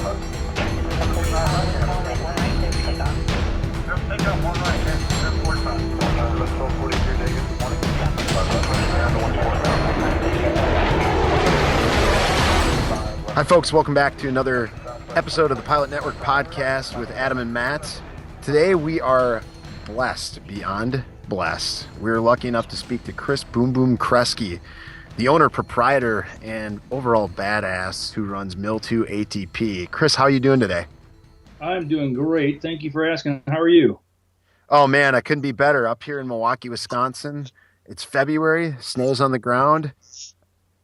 Hi, folks. Welcome back to another episode of the Pilot Network podcast with Adam and Matt. Today, we are blessed, beyond blessed. We're lucky enough to speak to Chris Boom Boom Kreske, the owner, proprietor, and overall badass who runs MIL2ATP. Chris, how are you doing today? I'm doing great. Thank you for asking. How are you? Oh, man, I couldn't be better. Up here in Milwaukee, Wisconsin, it's February, snow's on the ground.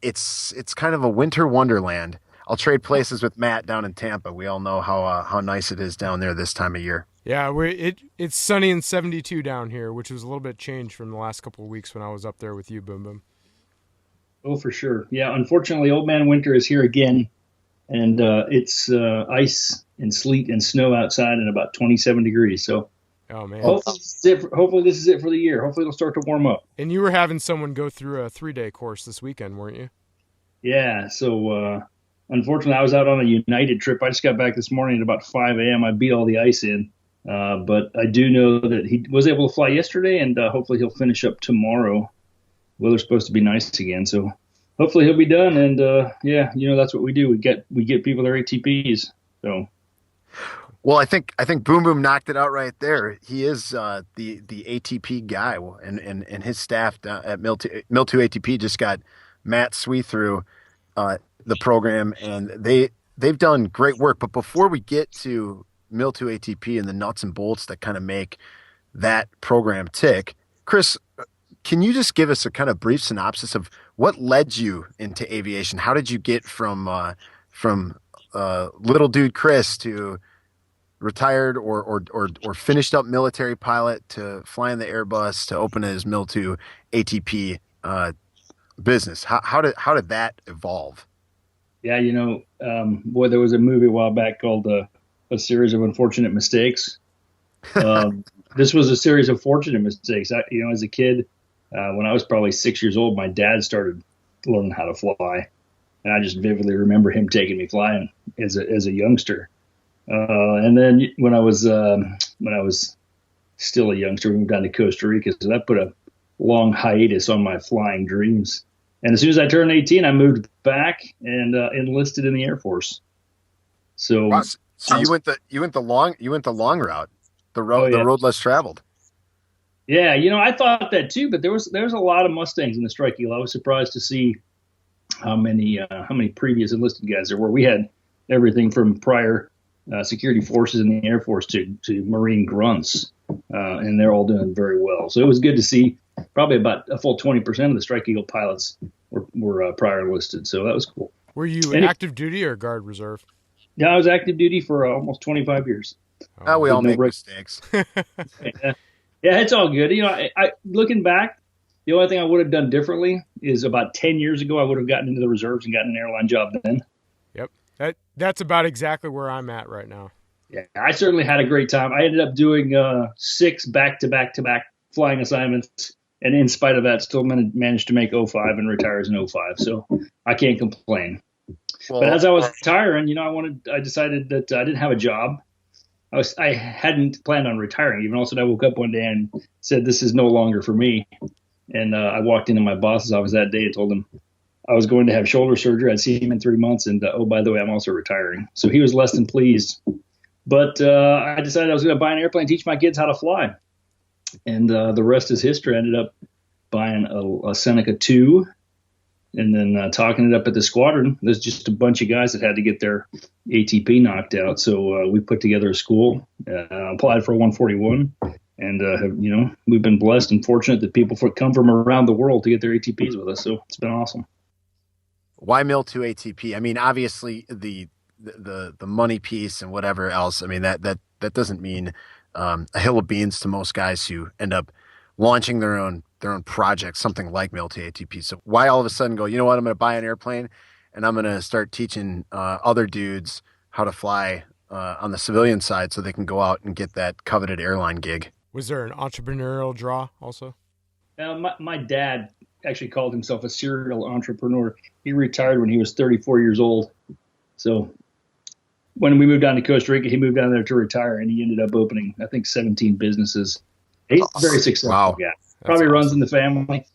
It's kind of a winter wonderland. I'll trade places with Matt down in Tampa. We all know how nice it is down there this time of year. Yeah, it's sunny and 72 down here, which was a little bit changed from the last couple of weeks when I was up there with you, Boom Boom. Oh, for sure. Yeah, unfortunately, Old Man Winter is here again, and it's ice and sleet and snow outside and about 27 degrees. So, oh man, hopefully this is it for the year. Hopefully it'll start to warm up. And you were having someone go through a 3-day course this weekend, weren't you? Yeah. So unfortunately, I was out on a United trip. I just got back this morning at about 5 a.m. I beat all the ice in. But I do know that he was able to fly yesterday, and hopefully he'll finish up tomorrow. Weather's supposed to be nice again, so hopefully he'll be done. And yeah, that's what we do. We get people their ATPs. So, well, I think Boom Boom knocked it out right there. He is the ATP guy, and his staff at MIL2ATP just got Matt Sweet through the program, and they've done great work. But before we get to MIL2ATP and the nuts and bolts that kind of make that program tick, Chris, can you just give us a kind of brief synopsis of what led you into aviation? How did you get from little dude Chris to retired or finished up military pilot to flying the Airbus to open his MIL2ATP business? How did that evolve? Yeah, boy, there was a movie a while back called A Series of Unfortunate Mistakes. This was a series of fortunate mistakes. As a kid, when I was probably 6 years old, my dad started learning how to fly, and I just vividly remember him taking me flying as a youngster. And then when I was still a youngster, we moved down to Costa Rica, so that put a long hiatus on my flying dreams. And as soon as I turned 18, I moved back and enlisted in the Air Force. So. Wow. So you went the long route, the road less traveled. Yeah, I thought that too, but there was a lot of Mustangs in the Strike Eagle. I was surprised to see how many previous enlisted guys there were. We had everything from prior security forces in the Air Force to Marine grunts, and they're all doing very well. So it was good to see. Probably about a full 20% of the Strike Eagle pilots were prior enlisted, so that was cool. Were you active duty or Guard Reserve? Yeah, I was active duty for almost 25 years. Oh, we all make mistakes. Yeah, it's all good. I looking back, the only thing I would have done differently is about 10 years ago, I would have gotten into the reserves and gotten an airline job then. Yep. That's about exactly where I'm at right now. Yeah, I certainly had a great time. I ended up doing 6 back-to-back flying assignments, and in spite of that, still managed to make 05 and retire as an 05. So I can't complain. Well, but as I was retiring, I decided that I didn't have a job. I hadn't planned on retiring. Even all of a sudden, I woke up one day and said, "This is no longer for me." And I walked into my boss's office that day and told him I was going to have shoulder surgery. I'd see him in 3 months, and oh, by the way, I'm also retiring. So he was less than pleased. But I decided I was going to buy an airplane, teach my kids how to fly, and the rest is history. I ended up buying a Seneca 2. And then talking it up at the squadron, there's just a bunch of guys that had to get their ATP knocked out. So we put together a school, applied for a 141, and we've been blessed and fortunate that people come from around the world to get their ATPs with us. So it's been awesome. Why MIL2ATP? I mean, obviously the money piece and whatever else. I mean that doesn't mean a hill of beans to most guys who end up launching their own project, something like MIL2ATP. So why all of a sudden go, you know what, I'm going to buy an airplane and I'm going to start teaching other dudes how to fly on the civilian side so they can go out and get that coveted airline gig? Was there an entrepreneurial draw also? My dad actually called himself a serial entrepreneur. He retired when he was 34 years old. So when we moved down to Costa Rica, he moved down there to retire, and he ended up opening, I think, 17 businesses. He's a very successful guy. Probably runs in the family.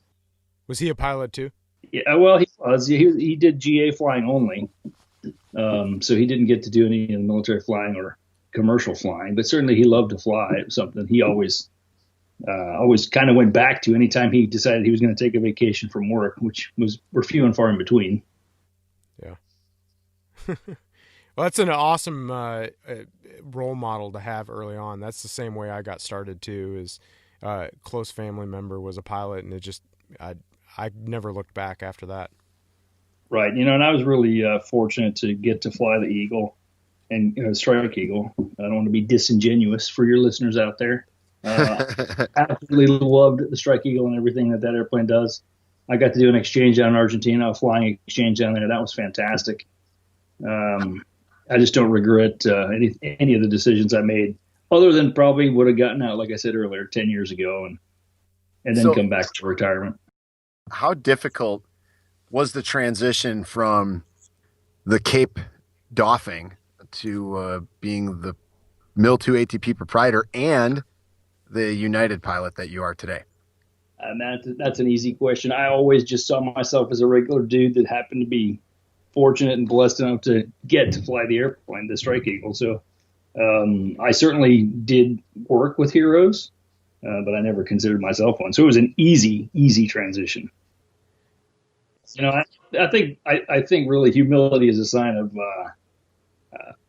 Was he a pilot too? Yeah, well, he was. He did GA flying only, so he didn't get to do any military flying or commercial flying. But certainly, he loved to fly. It was something he always kind of went back to anytime he decided he was going to take a vacation from work, which were few and far in between. Yeah. Well, that's an awesome role model to have early on. That's the same way I got started too. Is a close family member was a pilot, and I never looked back after that. Right, and I was really fortunate to get to fly the Eagle and Strike Eagle. I don't want to be disingenuous for your listeners out there. Absolutely loved the Strike Eagle and everything that airplane does. I got to do an exchange down in Argentina, flying exchange down there. That was fantastic. I just don't regret any of the decisions I made, other than probably would have gotten out, like I said earlier, 10 years ago, and then come back to retirement. How difficult was the transition from the Cape doffing to being the MIL2ATP proprietor and the United pilot that you are today? That's an easy question. I always just saw myself as a regular dude that happened to be fortunate and blessed enough to get to fly the airplane, the Strike Eagle. So I certainly did work with heroes, but I never considered myself one. So it was an easy transition. I think really humility is a sign of.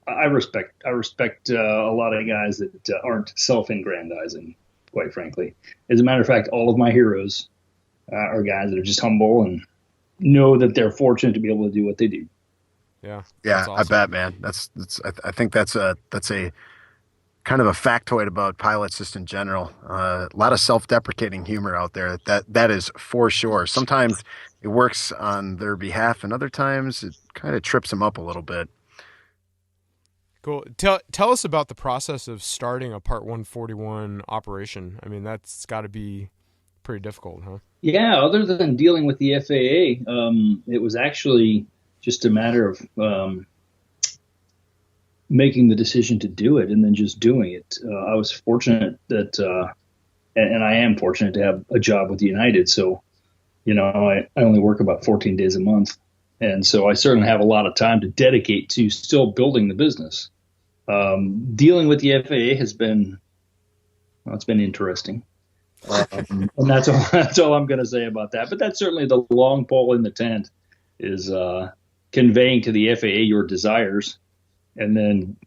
I respect a lot of guys that aren't self-aggrandizing, quite frankly. As a matter of fact, all of my heroes are guys that are just humble and know that they're fortunate to be able to do what they do. Yeah, awesome. I bet, man. I think that's a kind of a factoid about pilots just in general. A lot of self-deprecating humor out there. That is for sure. Sometimes it works on their behalf, and other times it kind of trips them up a little bit. Cool. Tell us about the process of starting a Part 141 operation. I mean, that's got to be pretty difficult, huh? Yeah, other than dealing with the FAA, it was actually just a matter of making the decision to do it and then just doing it. I was fortunate that, and I am fortunate to have a job with United. So, I only work about 14 days a month. And so I certainly have a lot of time to dedicate to still building the business. Dealing with the FAA has been, it's been interesting. And that's all I'm going to say about that. But that's certainly the long pole in the tent is conveying to the FAA your desires and then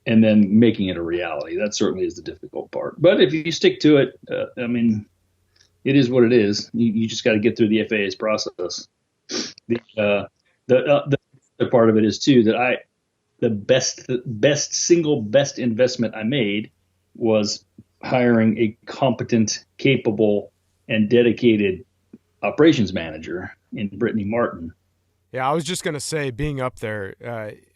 making it a reality. That certainly is the difficult part. But if you stick to it, it is what it is. You just got to get through the FAA's process. The part of it is too that the single best investment I made was hiring a competent, capable, and dedicated operations manager in Brittany Martin. Yeah, I was just going to say, being up there,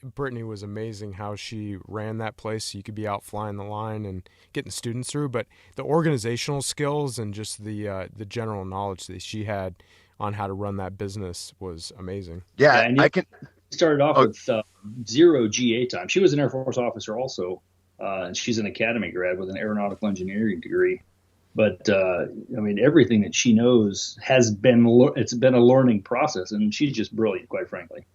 Brittany was amazing how she ran that place so you could be out flying the line and getting students through. But the organizational skills and just the general knowledge that she had on how to run that business was amazing. Yeah, and I started off with 0 GA time. She was an Air Force officer also, and she's an academy grad with an aeronautical engineering degree. But everything that she knows has been a learning process, and she's just brilliant, quite frankly.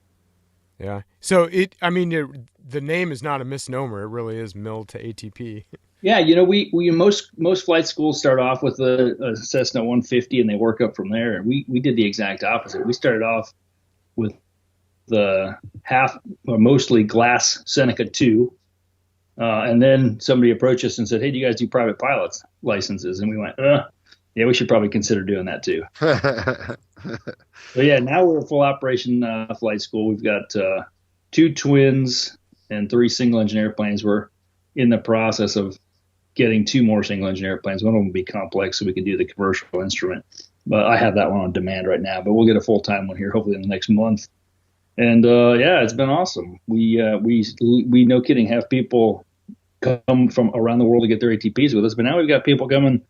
Yeah. So the name is not a misnomer. It really is MIL2ATP. Yeah, we most flight schools start off with a Cessna 150 and they work up from there. And we did the exact opposite. We started off with the mostly glass Seneca 2. And then somebody approached us and said, "Hey, do you guys do private pilots licenses?" And we went, yeah, we should probably consider doing that too. So yeah, now we're a full operation flight school. We've got 2 twins and 3 single engine airplanes. We're in the process of getting 2 more single engine airplanes. One of them will be complex, so we can do the commercial instrument. But I have that one on demand right now. But we'll get a full time one here hopefully in the next month. And it's been awesome. We no kidding have people come from around the world to get their ATPs with us, but now we've got people coming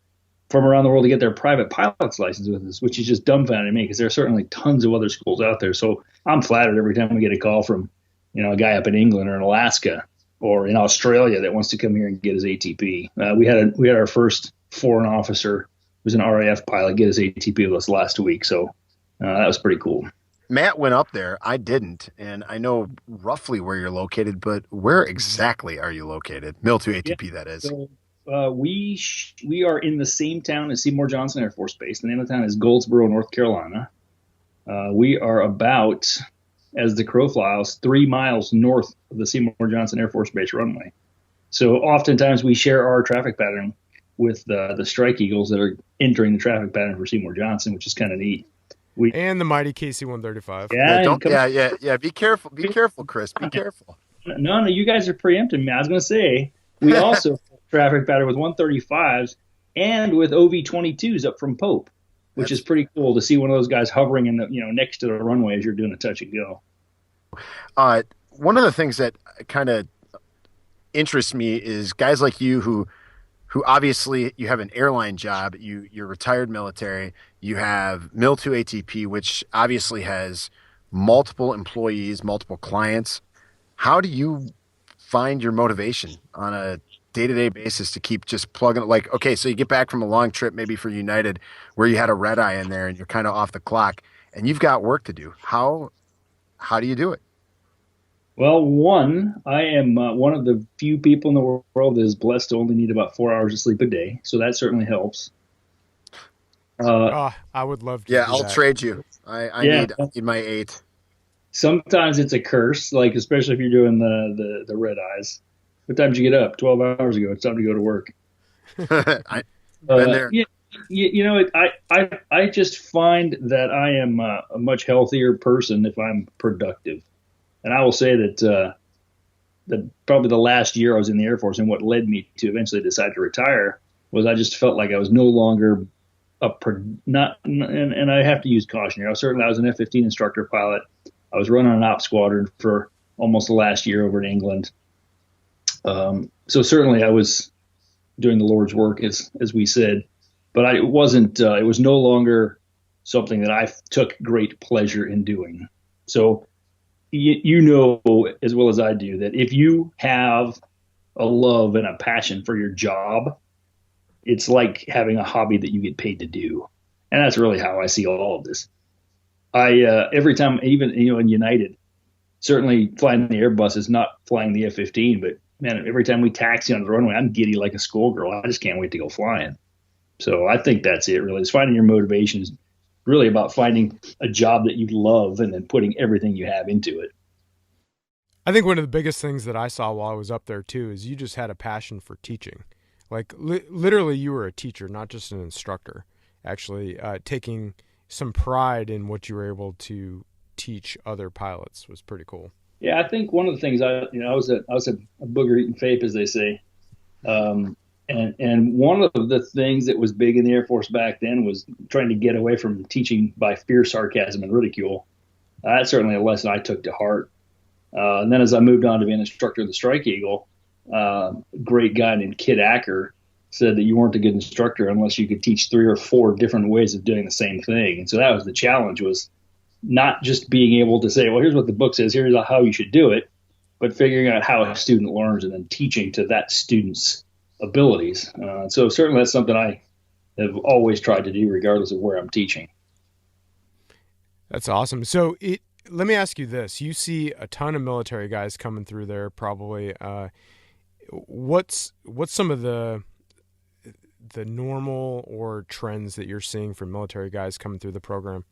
from around the world to get their private pilot's license with us, which is just dumbfounding me because there are certainly tons of other schools out there. So I'm flattered every time we get a call from a guy up in England or in Alaska or in Australia that wants to come here and get his ATP. We had our first foreign officer, who was an RAF pilot, get his ATP with us last week. So that was pretty cool. Matt went up there. I didn't, and I know roughly where you're located, but where exactly are you located? MIL2ATP, that is. So, we are in the same town as Seymour Johnson Air Force Base. The name of the town is Goldsboro, North Carolina. We are about, as the crow flies, 3 miles north of the Seymour Johnson Air Force Base runway. So oftentimes we share our traffic pattern with the Strike Eagles that are entering the traffic pattern for Seymour Johnson, which is kind of neat. And the mighty KC-135. Yeah. Be careful, Chris. Be careful. No, you guys are preempting me. I was going to say we also have traffic pattern with 135s and with OV-22s up from Pope, which is pretty cool to see one of those guys hovering in the next to the runway as you're doing a touch and go. One of the things that kind of interests me is guys like you who obviously you have an airline job, you're retired military, you have MIL2ATP, which obviously has multiple employees, multiple clients. How do you find your motivation on a day-to-day basis to keep just plugging it? Like, okay, so you get back from a long trip, maybe for United, where you had a red eye in there and you're kind of off the clock and you've got work to do. How do you do it? Well, I am one of the few people in the world that is blessed to only need about 4 hours of sleep a day. So that certainly helps. I would love to. Yeah, I'll trade you. I need my 8. Sometimes it's a curse, like especially if you're doing the red eyes. What time did you get up? 12 hours ago. It's time to go to work. I've been there. I just find that I am a much healthier person if I'm productive. And I will say that probably the last year I was in the Air Force and what led me to eventually decide to retire was I just felt like I was no longer and I have to use caution here. I was an F-15 instructor pilot. I was running an ops squadron for almost the last year over in England. So certainly I was doing the Lord's work, as we said, but it wasn't. It was no longer something that I took great pleasure in doing. So you know as well as I do that if you have a love and a passion for your job, it's like having a hobby that you get paid to do, and that's really how I see all of this. Every time, even in United, certainly flying the Airbus is not flying the F-15, but man, every time we taxi on the runway, I'm giddy like a schoolgirl. I just can't wait to go flying. So I think that's it, really. It's finding your motivation is really about finding a job that you love and then putting everything you have into it. I think one of the biggest things that I saw while I was up there, too, is you just had a passion for teaching. Like, literally, you were a teacher, not just an instructor, actually taking some pride in what you were able to teach other pilots was pretty cool. Yeah, I think one of the things I was a booger eating fape, as they say, and one of the things that was big in the Air Force back then was trying to get away from teaching by fear, sarcasm, and ridicule. That's certainly a lesson I took to heart. And then as I moved on to be an instructor of the Strike Eagle, a great guy named Kid Acker said that you weren't a good instructor unless you could teach 3 or 4 different ways of doing the same thing. And so that was the challenge, was not just being able to say, well, here's what the book says, here's how you should do it, but figuring out how a student learns and then teaching to that student's abilities. So certainly that's something I have always tried to do regardless of where I'm teaching. That's awesome. So let me ask you this. You see a ton of military guys coming through there probably. What's some of the normal or trends that you're seeing for military guys coming through the program?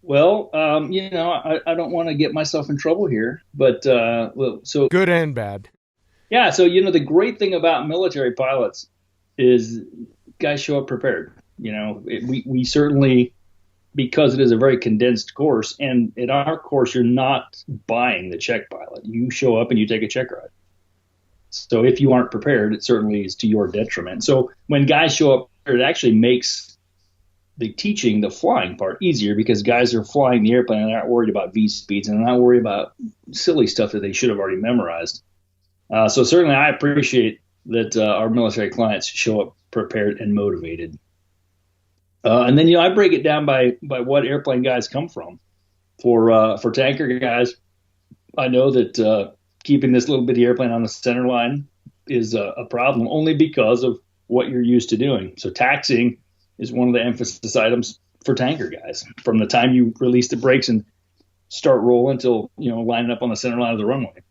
Well, I don't want to get myself in trouble here, but so good and bad. Yeah. So, the great thing about military pilots is guys show up prepared. We certainly, because it is a very condensed course, and in our course, you're not buying the check pilot. You show up and you take a check ride. So if you aren't prepared, it certainly is to your detriment. So when guys show up, it actually makes the teaching, the flying part, easier because guys are flying the airplane and they're not worried about V speeds and they're not worried about silly stuff that they should have already memorized. So certainly I appreciate that our military clients show up prepared and motivated. And then, I break it down by what airplane guys come from. For tanker guys, I know that keeping this little bitty airplane on the center line is a problem only because of what you're used to doing. So taxiing is one of the emphasis items for tanker guys. From the time you release the brakes and start rolling till lining up on the center line of the runway.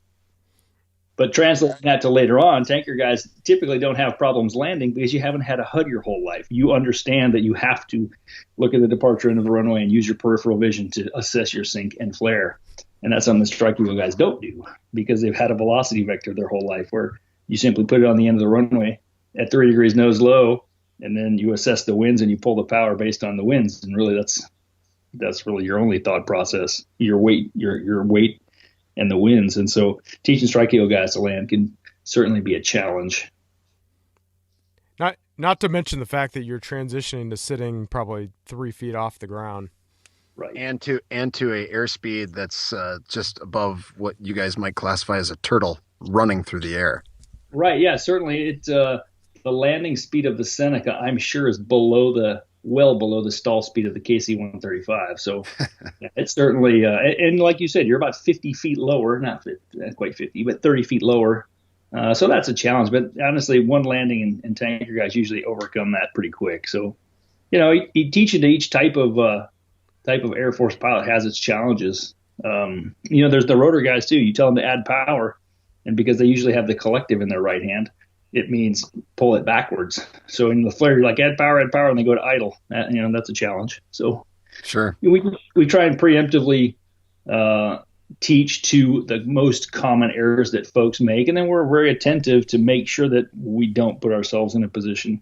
But translating that to later on, tanker guys typically don't have problems landing because you haven't had a HUD your whole life. You understand that you have to look at the departure end of the runway and use your peripheral vision to assess your sink and flare. And that's something the strike eagle guys don't do because they've had a velocity vector their whole life where you simply put it on the end of the runway at 30 degrees nose low, and then you assess the winds and you pull the power based on the winds. And really that's really your only thought process, your weight and the winds. And so teaching strike eagle guys to land can certainly be a challenge. Not to mention the fact that you're transitioning to sitting probably 3 feet off the ground. Right. And to a airspeed that's just above what you guys might classify as a turtle running through the air. Right. Yeah, certainly. It's the landing speed of the Seneca, I'm sure, is well below the stall speed of the KC-135. So it's certainly, and like you said, you're about 50 feet lower, not quite 50, but 30 feet lower. So that's a challenge. But honestly, one landing and tanker guys usually overcome that pretty quick. So, you teach it to each type of Air Force pilot has its challenges. There's the rotor guys too. You tell them to add power, and because they usually have the collective in their right hand, it means pull it backwards. So in the flare, you're like add power, and they go to idle. That's a challenge. So sure, we try and preemptively teach to the most common errors that folks make, and then we're very attentive to make sure that we don't put ourselves in a position,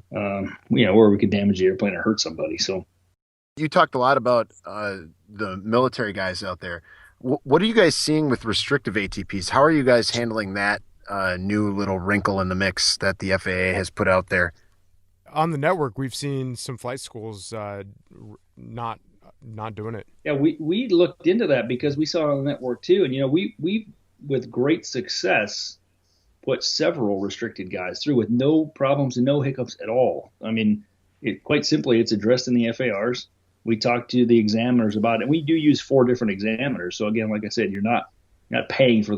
where we could damage the airplane or hurt somebody. So. You talked a lot about the military guys out there. What are you guys seeing with restrictive ATPs? How are you guys handling that new little wrinkle in the mix that the FAA has put out there? On the network, we've seen some flight schools not doing it. Yeah, we looked into that because we saw it on the network too. And, we with great success, put several restricted guys through with no problems and no hiccups at all. I mean, quite simply, it's addressed in the FARs. We talked to the examiners about it. We do use 4 different examiners. So again, like I said, you're not paying for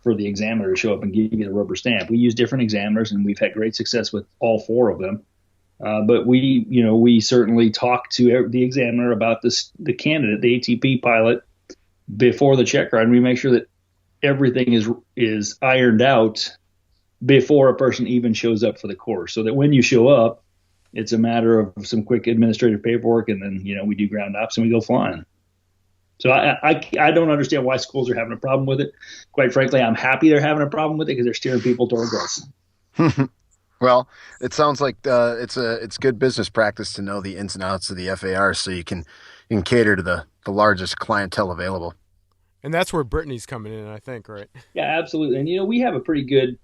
the examiner to show up and give you the rubber stamp. We use different examiners, and we've had great success with all 4 of them. But we certainly talk to the examiner about the candidate, the ATP pilot, before the check ride. And we make sure that everything is ironed out before a person even shows up for the course, so that when you show up, it's a matter of some quick administrative paperwork, and then we do ground ops and we go flying. So I don't understand why schools are having a problem with it. Quite frankly, I'm happy they're having a problem with it because they're steering people towards us. Well, it sounds like it's good business practice to know the ins and outs of the FAR, so you can cater to the largest clientele available. And that's where Brittany's coming in, I think, right? Yeah, absolutely. And we have a pretty good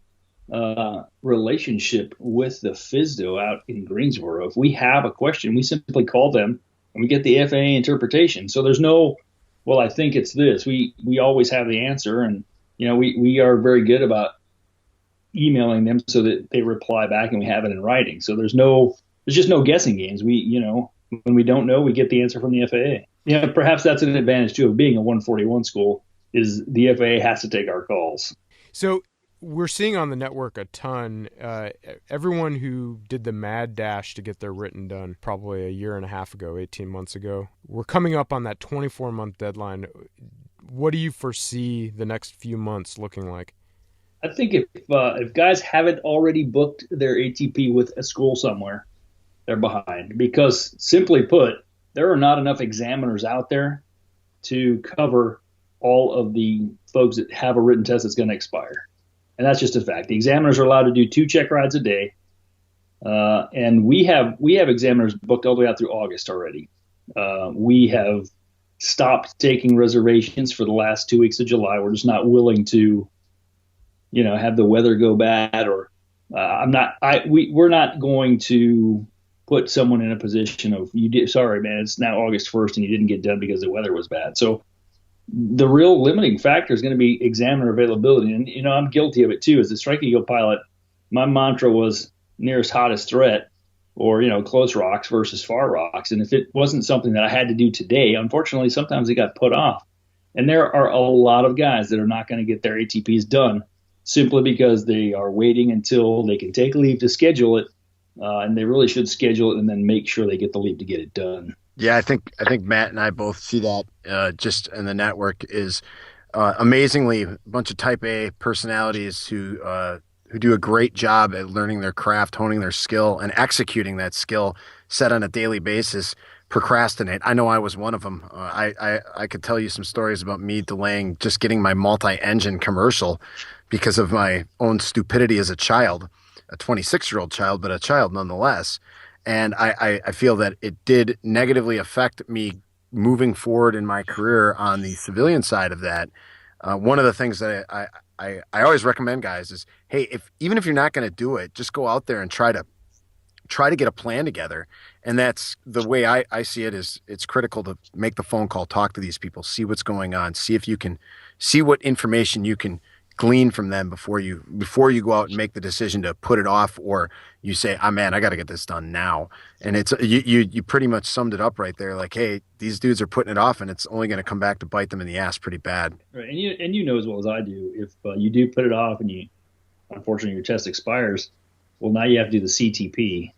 relationship with the FSDO out in Greensboro. If we have a question, we simply call them and we get the FAA interpretation. So there's no, well, I think it's this. We always have the answer, and we are very good about emailing them so that they reply back and we have it in writing. So there's just no guessing games. When we don't know, we get the answer from the FAA. Perhaps that's an advantage too of being a 141 school, is the FAA has to take our calls. So we're seeing on the network a ton. Everyone who did the mad dash to get their written done probably a year and a half ago, 18 months ago, we're coming up on that 24-month deadline. What do you foresee the next few months looking like? I think if guys haven't already booked their ATP with a school somewhere, they're behind. Because simply put, there are not enough examiners out there to cover all of the folks that have a written test that's going to expire. And that's just a fact. The examiners are allowed to do 2 check rides a day. And we have examiners booked all the way out through August already. We have stopped taking reservations for the last 2 weeks of July. We're just not willing to, have the weather go bad, or we're not going to put someone in a position of, sorry, man, it's now August 1st and you didn't get done because the weather was bad. So the real limiting factor is going to be examiner availability. And, I'm guilty of it too. As a Strike Eagle pilot, my mantra was nearest hottest threat, or, close rocks versus far rocks. And if it wasn't something that I had to do today, unfortunately, sometimes it got put off. And there are a lot of guys that are not going to get their ATPs done simply because they are waiting until they can take leave to schedule it. And they really should schedule it and then make sure they get the leave to get it done. Yeah, I think Matt and I both see that just in the network is amazingly a bunch of type A personalities who do a great job at learning their craft, honing their skill, and executing that skill set on a daily basis. Procrastinate. I know I was one of them. I could tell you some stories about me delaying just getting my multi-engine commercial because of my own stupidity as a child, a 26-year-old child, but a child nonetheless. And I feel that it did negatively affect me moving forward in my career on the civilian side of that. One of the things that I always recommend guys is, hey, even if you're not going to do it, just go out there and try to get a plan together. And that's the way I see it. Is it's critical to make the phone call, talk to these people, see what's going on, see if you can see what information you can glean from them before you go out and make the decision to put it off, or you say, oh man, I got to get this done now. And it's you pretty much summed it up right there. Like, hey, these dudes are putting it off and it's only going to come back to bite them in the ass pretty bad. Right. And you know as well as I do, if you do put it off and unfortunately your test expires, well, now you have to do the CTP.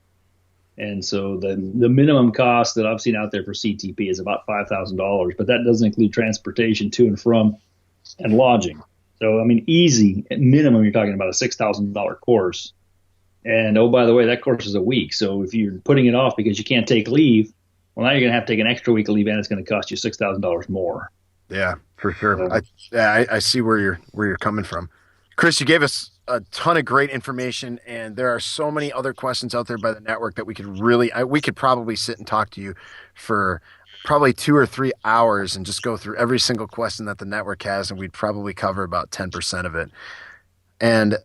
And so the minimum cost that I've seen out there for CTP is about $5,000, but that doesn't include transportation to and from and lodging. So, I mean, easy, at minimum, you're talking about a $6,000 course. And, oh, by the way, that course is a week. So if you're putting it off because you can't take leave, well, now you're going to have to take an extra week of leave, and it's going to cost you $6,000 more. Yeah, for sure. I see where you're coming from. Chris, you gave us a ton of great information, and there are so many other questions out there by the network that we could probably sit and talk to you for probably 2 or 3 hours and just go through every single question that the network has, and we'd probably cover about 10% of it. And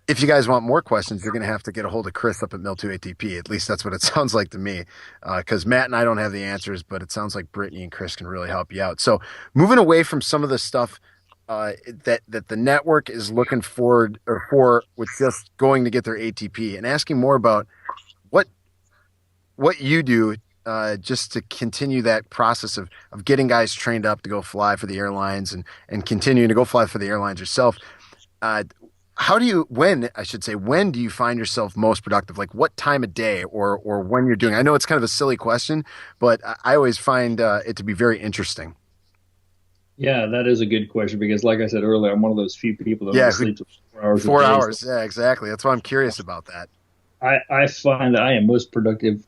if you guys want more questions, you're going to have to get a hold of Chris up at MIL2ATP. At least that's what it sounds like to me, because Matt and I don't have the answers, but it sounds like Brittany and Chris can really help you out. So moving away from some of the stuff that the network is looking forward or for with just going to get their ATP, and asking more about what you do just to continue that process of getting guys trained up to go fly for the airlines and continuing to go fly for the airlines yourself. When do you find yourself most productive? Like what time of day or when you're doing? I know it's kind of a silly question, but I always find it to be very interesting. Yeah, that is a good question because, like I said earlier, I'm one of those few people that only sleeps 4 hours. 4 hours, yeah, exactly. That's why I'm curious about that. I find that I am most productive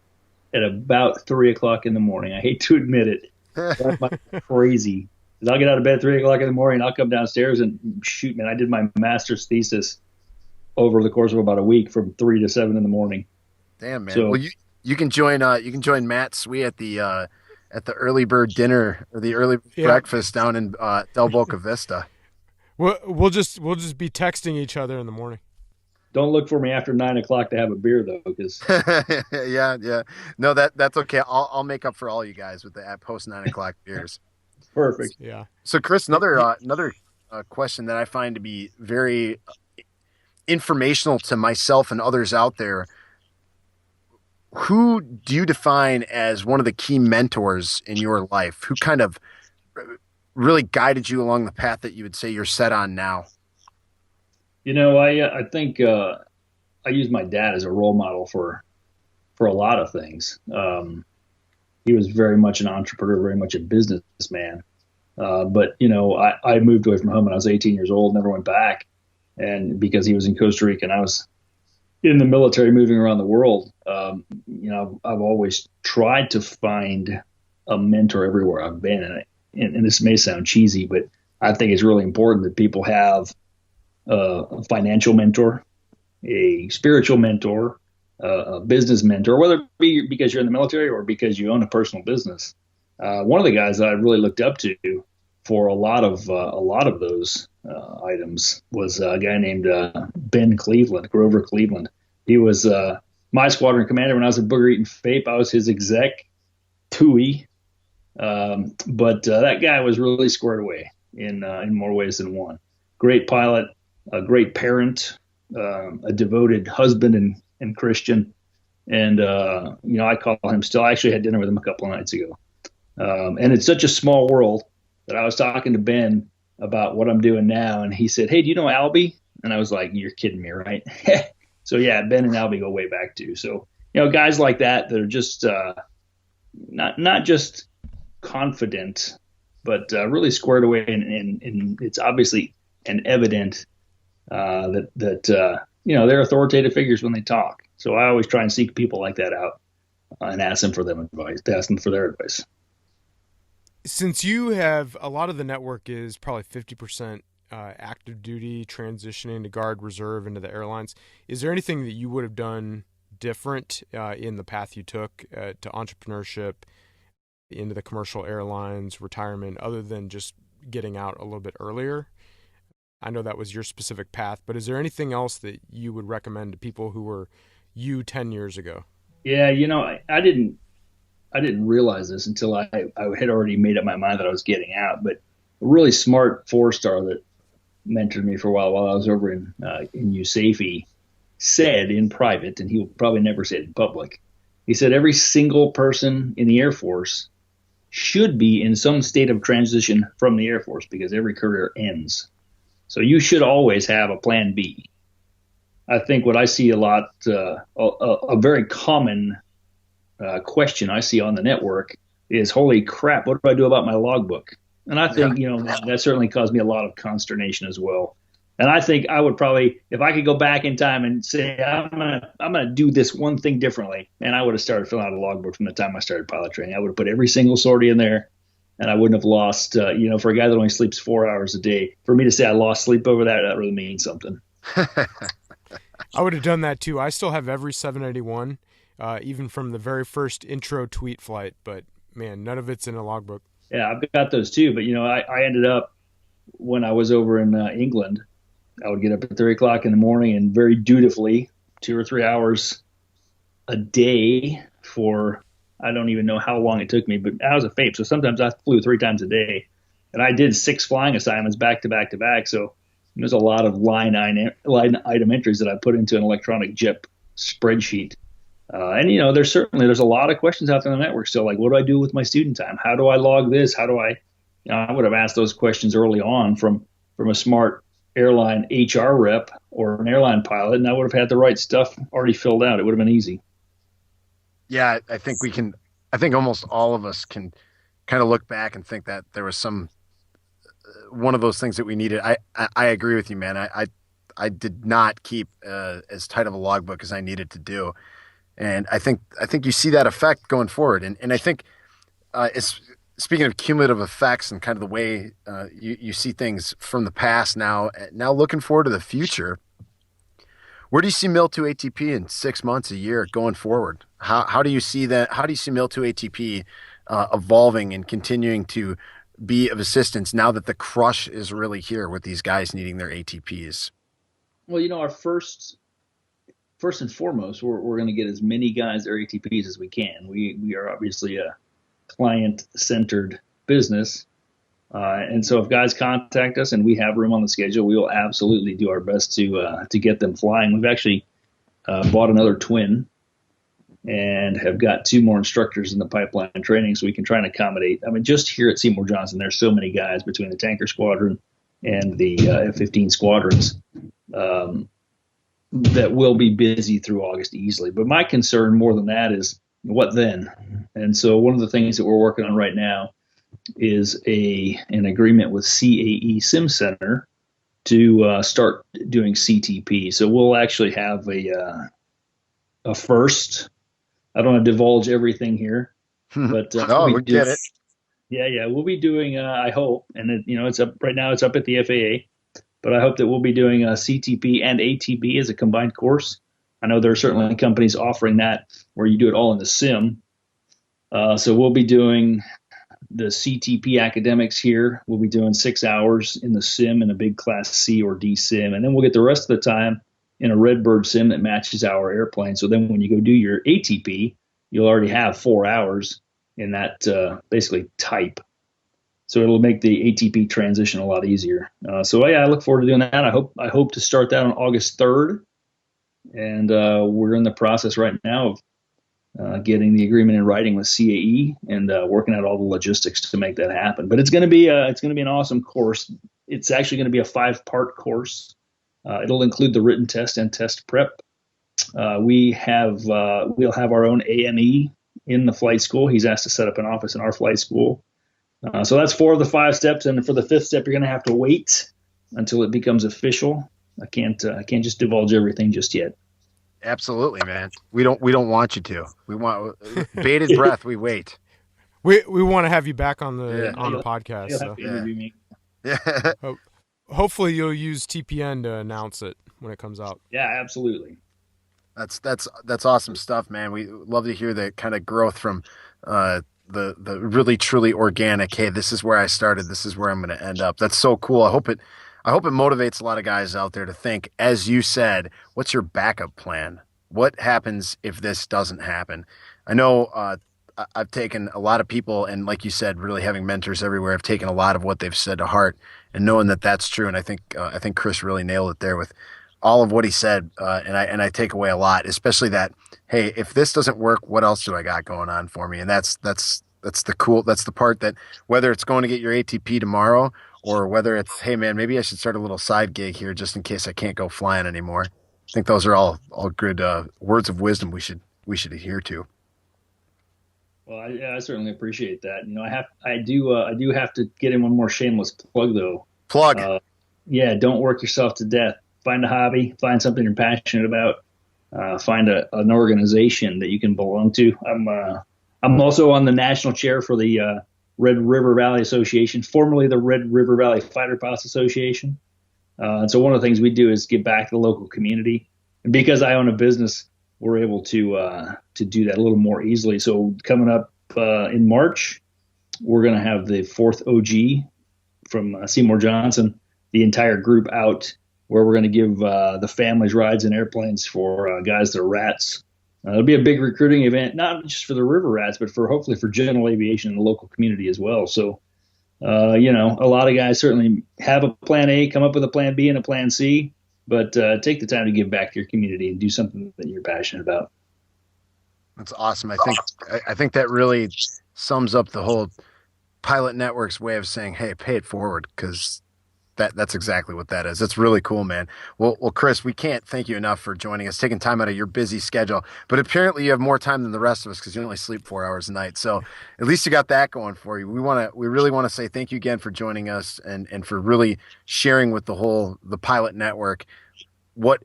at about 3 o'clock in the morning. I hate to admit it. That's crazy. I'll get out of bed at 3 o'clock in the morning. I'll come downstairs and shoot, man. I did my master's thesis over the course of about a week from 3 to 7 in the morning. Damn, man. So, well, you can join Matt Swee at the early bird dinner or the early breakfast down in Del Boca Vista. We'll just be texting each other in the morning. Don't look for me after 9 o'clock to have a beer though, because yeah. No, that's okay. I'll make up for all you guys with the post 9 o'clock beers. Perfect. Yeah. So, Chris, another question that I find to be very informational to myself and others out there. Who do you define as one of the key mentors in your life? Who kind of really guided you along the path that you would say you're set on now? You know, I think I use my dad as a role model for a lot of things. He was very much an entrepreneur, very much a businessman. But, you know, I moved away from home when I was 18 years old, never went back. And because he was in Costa Rica and I was in the military moving around the world, you know, I've always tried to find a mentor everywhere I've been. And this may sound cheesy, but I think it's really important that people have a financial mentor, a spiritual mentor, a business mentor, whether it be because you're in the military or because you own a personal business. One of the guys that I really looked up to for a lot of those items was a guy named Ben Grover Cleveland. He was my squadron commander when I was at Booger Eaton FAPE. I was his exec, TUI. But that guy was really squared away in more ways than one. Great pilot, a great parent, a devoted husband and Christian. And, you know, I call him still. I actually had dinner with him a couple of nights ago. And it's such a small world. that I was talking to Ben about what I'm doing now, and he said, "Hey, do you know Albie?" And I was like, "You're kidding me, right?" So yeah, Ben and Albie go way back too. So guys like that are just not just confident, but really squared away, and it's obviously and evident that they're authoritative figures when they talk. So I always try and seek people like that out and ask them for their advice. Since you have a lot of the network is probably 50% active duty, transitioning to guard reserve into the airlines, is there anything that you would have done different in the path you took to entrepreneurship, into the commercial airlines, retirement, other than just getting out a little bit earlier? I know that was your specific path, but is there anything else that you would recommend to people who were you 10 years ago? Yeah, I didn't realize this until I had already made up my mind that I was getting out. But a really smart four-star that mentored me for a while I was over in USAFE said in private, and he will probably never say it in public. He said every single person in the Air Force should be in some state of transition from the Air Force because every career ends. So you should always have a plan B. I think what I see a lot, a very common question I see on the network is, holy crap, what do I do about my logbook? And I think, that certainly caused me a lot of consternation as well. And I think I would probably, if I could go back in time and say, I'm gonna do this one thing differently, and I would have started filling out a logbook from the time I started pilot training. I would have put every single sortie in there, and I wouldn't have lost, for a guy that only sleeps 4 hours a day, for me to say I lost sleep over that really means something. I would have done that too. I still have every 781, even from the very first intro tweet flight, but man, none of it's in a logbook. Yeah, I've got those too. But, I ended up, when I was over in England, I would get up at 3 o'clock in the morning and very dutifully 2 or 3 hours a day for, I don't even know how long it took me, but I was a FAPE. So sometimes I flew 3 times a day, and I did 6 flying assignments back to back to back. So there's a lot of line item entries that I put into an electronic JIP spreadsheet. And there's a lot of questions out there on the network still, like, what do I do with my student time? How do I log this? How do I would have asked those questions early on from a smart airline HR rep or an airline pilot, and I would have had the right stuff already filled out. It would have been easy. Yeah, I think almost all of us can kind of look back and think that there was some one of those things that we needed. I agree with you, man. I did not keep as tight of a logbook as I needed to do. And I think you see that effect going forward. And I think speaking of cumulative effects and kind of the way you see things from the past now looking forward to the future, where do you see MIL2ATP in 6 months, a year going forward? How do you see that? How do you see MIL2ATP evolving and continuing to be of assistance now that the crush is really here with these guys needing their ATPs? Well, our first and foremost, we're going to get as many guys their ATPs as we can. We are obviously a client-centered business, and so if guys contact us and we have room on the schedule, we will absolutely do our best to get them flying. We've actually bought another twin and have got 2 more instructors in the pipeline training, so we can try and accommodate. I mean, just here at Seymour Johnson, there's so many guys between the tanker squadron and the F-15 squadrons that will be busy through August easily. But my concern more than that is, what then? And so one of the things that we're working on right now is an agreement with CAE Sim Center to start doing CTP. So we'll actually have a first. I don't want to divulge everything here, but we get it. Yeah, we'll be doing. I hope, and it's up right now. It's up at the FAA, but I hope that we'll be doing CTP and ATP as a combined course. I know there are certainly companies offering that where you do it all in the sim. So we'll be doing the CTP academics here. We'll be doing 6 hours in the sim in a big class C or D sim, and then we'll get the rest of the time in a Redbird sim that matches our airplane. So then when you go do your ATP, you'll already have 4 hours in that basically type. So it'll make the ATP transition a lot easier. So I look forward to doing that. I hope to start that on August 3rd. And we're in the process right now getting the agreement in writing with CAE and working out all the logistics to make that happen. But it's going to be an awesome course. It's actually going to be a 5-part course. It'll include the written test and test prep. We'll have our own AME in the flight school. He's asked to set up an office in our flight school. So that's 4 of the 5 steps, and for the 5th step, you're going to have to wait until it becomes official. I can't just divulge everything just yet. Absolutely, man. We don't want you to. We want bated breath. We wait. We want to have you back on the podcast. You'll have to interview me. Yeah. Hopefully, you'll use TPN to announce it when it comes out. Yeah, absolutely. That's awesome stuff, man. We love to hear the kind of growth from the really truly organic. Hey, this is where I started. This is where I'm going to end up. That's so cool. I hope it motivates a lot of guys out there to think, as you said, what's your backup plan? What happens if this doesn't happen? I know I've taken a lot of people, and like you said, really having mentors everywhere, I've taken a lot of what they've said to heart, and knowing that that's true. And I think Chris really nailed it there with all of what he said, and I take away a lot, especially that, hey, if this doesn't work, what else do I got going on for me? And that's the part that, whether it's going to get your ATP tomorrow or whether it's, hey man, maybe I should start a little side gig here just in case I can't go flying anymore. I think those are all good words of wisdom we should adhere to. Well, I certainly appreciate that. I do have to get in one more shameless plug though. Plug. Don't work yourself to death. Find a hobby, find something you're passionate about, find an organization that you can belong to. I'm also on the national chair for the Red River Valley Association, formerly the Red River Valley Fighter Pilots Association. And so one of the things we do is give back to the local community. And because I own a business, we're able to do that a little more easily. So coming up in March, we're going to have the 4th OG from Seymour Johnson, the entire group out, where we're going to give the families rides in airplanes for guys that are rats. It'll be a big recruiting event, not just for the river rats, but hopefully for general aviation in the local community as well. So, a lot of guys certainly have a plan A, come up with a plan B and a plan C, but take the time to give back to your community and do something that you're passionate about. That's awesome. I think that really sums up the whole Pilot Network's way of saying, hey, pay it forward, because that's exactly what that is. That's really cool, man. Well, Chris, we can't thank you enough for joining us, taking time out of your busy schedule. But apparently you have more time than the rest of us because you only sleep 4 hours a night. So at least you got that going for you. We really want to say thank you again for joining us and for really sharing with the Pilot Network what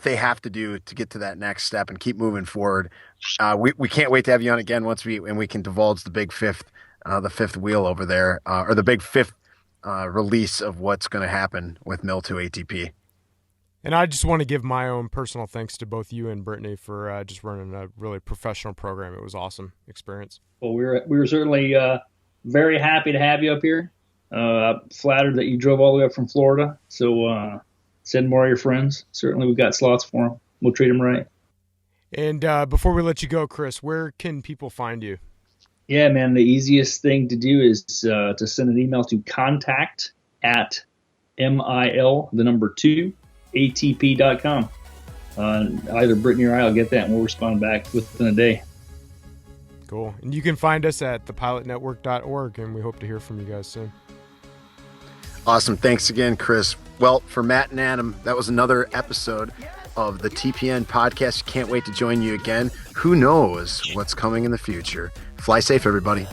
they have to do to get to that next step and keep moving forward. We can't wait to have you on again once we can divulge the big fifth wheel over there, or the big fifth release of what's going to happen with MIL2ATP. And I just want to give my own personal thanks to both you and Brittany for just running a really professional program. It was an awesome experience. Well, we were certainly very happy to have you up here. Flattered that you drove all the way up from Florida. So send more of your friends. Certainly we've got slots for them. We'll treat them right. And before we let you go, Chris, where can people find you? Yeah, man, the easiest thing to do is to send an email to contact@MIL2ATP.com. Either Brittany or I will get that, and we'll respond back within a day. Cool. And you can find us at thepilotnetwork.org, and we hope to hear from you guys soon. Awesome. Thanks again, Chris. Well, for Matt and Adam, that was another episode of the TPN Podcast. Can't wait to join you again. Who knows what's coming in the future? Fly safe, everybody.